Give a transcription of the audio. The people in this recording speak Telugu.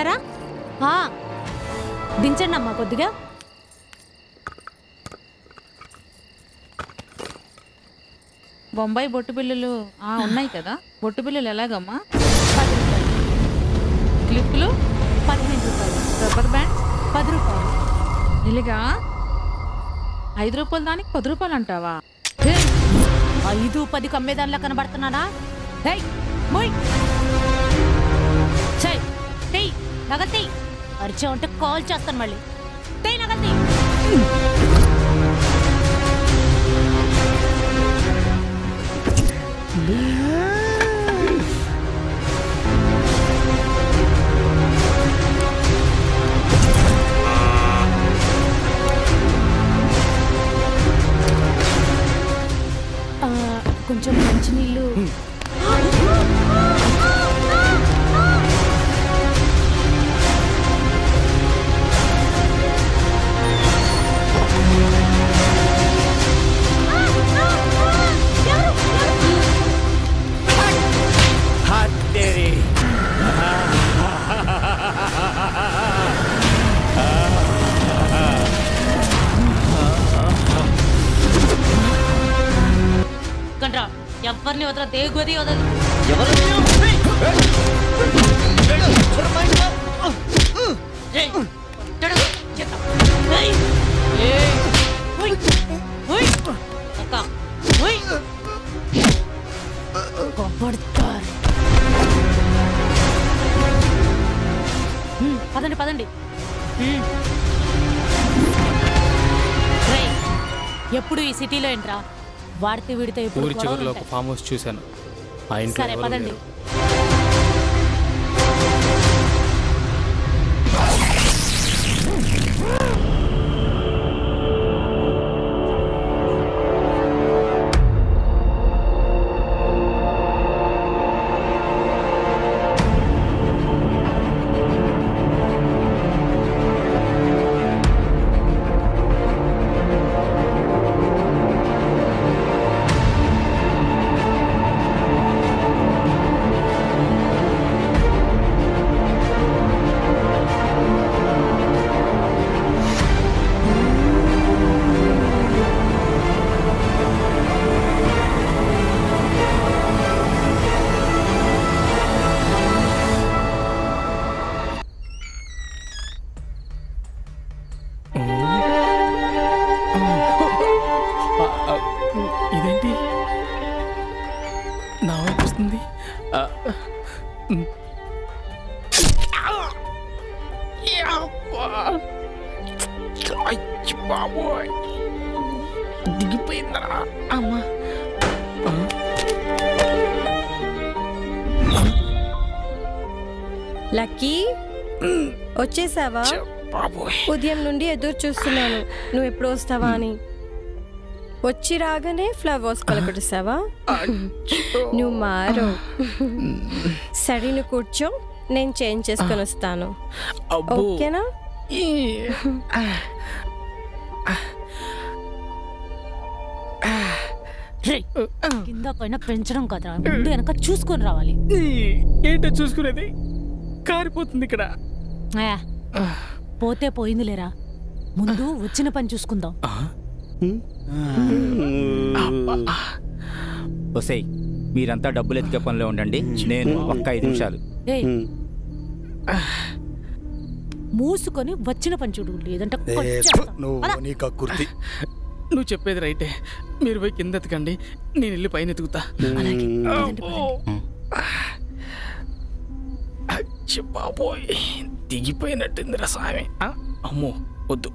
దించారా? దించండి అమ్మా కొద్దిగా. బొంబాయి బొట్టు బిళ్ళలు ఉన్నాయి కదా, బొట్టు బిళ్ళలు ఎలాగమ్మా? 10 రూపాయలు. క్లిప్లు 15 రూపాయలు. రబ్బర్ బ్యాండ్ 10 రూపాయలు. ఇలాగా 5 రూపాయలు దానికి 10 రూపాయలు అంటావా? 5, 10 కమ్మేదానిలా కనబడుతున్నానా? నగతి అరిచా ఉంటే కాల్ చేస్తాను మళ్ళీ. నగతి కొంచెం మంచినీళ్ళు. ఎవరిని వదల దేగోది వదలదు. పదండి పదండి. ఎప్పుడు ఈ సిటీలో ఏంట్రా వాడితే వీడితే ఊరి చివరిలో ఒక ఫామ్ హౌస్ చూశాను. సరే పదండి. ఇదేంటి నా వైపు వస్తుంది? బాబోయ్ దిగిపోయిందా అమ్మా. లక్కీ వచ్చేసావా? ఉదయం నుండి ఎదురు చూస్తున్నాను నువ్వు ఎప్పుడు వస్తావా అని. వచ్చి రాగానే ఫ్లవర్స్ పలకటిస్తావా? నువ్వు మారు. సరే నువ్వు కూర్చో, నేను చేంజ్ చేసుకొని వస్తాను. ఓకేనా? కింద పైన పెంచడం కదా, ముందు వెనక చూసుకొని రావాలి. ఏంటో చూసుకునేది? కారిపోతుంది ఇక్కడ. పోతే పోయింది లేరా, ముందు వచ్చిన పని చూసుకుందాం. ఒసేయ్, మీరంతా డబ్బులు ఎత్తికే పనిలో ఉండండి, నేను ఒక్క 5 నిమిషాలు. మూసుకొని వచ్చిన పని చూడు, లేదంటే నువ్వు చెప్పేది రైటే. మీరు పోయి కింద ఎత్తుకండి, నేను వెళ్ళి పైన ఎత్తుకుతా. బాబోయ్ దిగిపోయినట్టుందిరా స్వామి. అమ్మో వద్దు.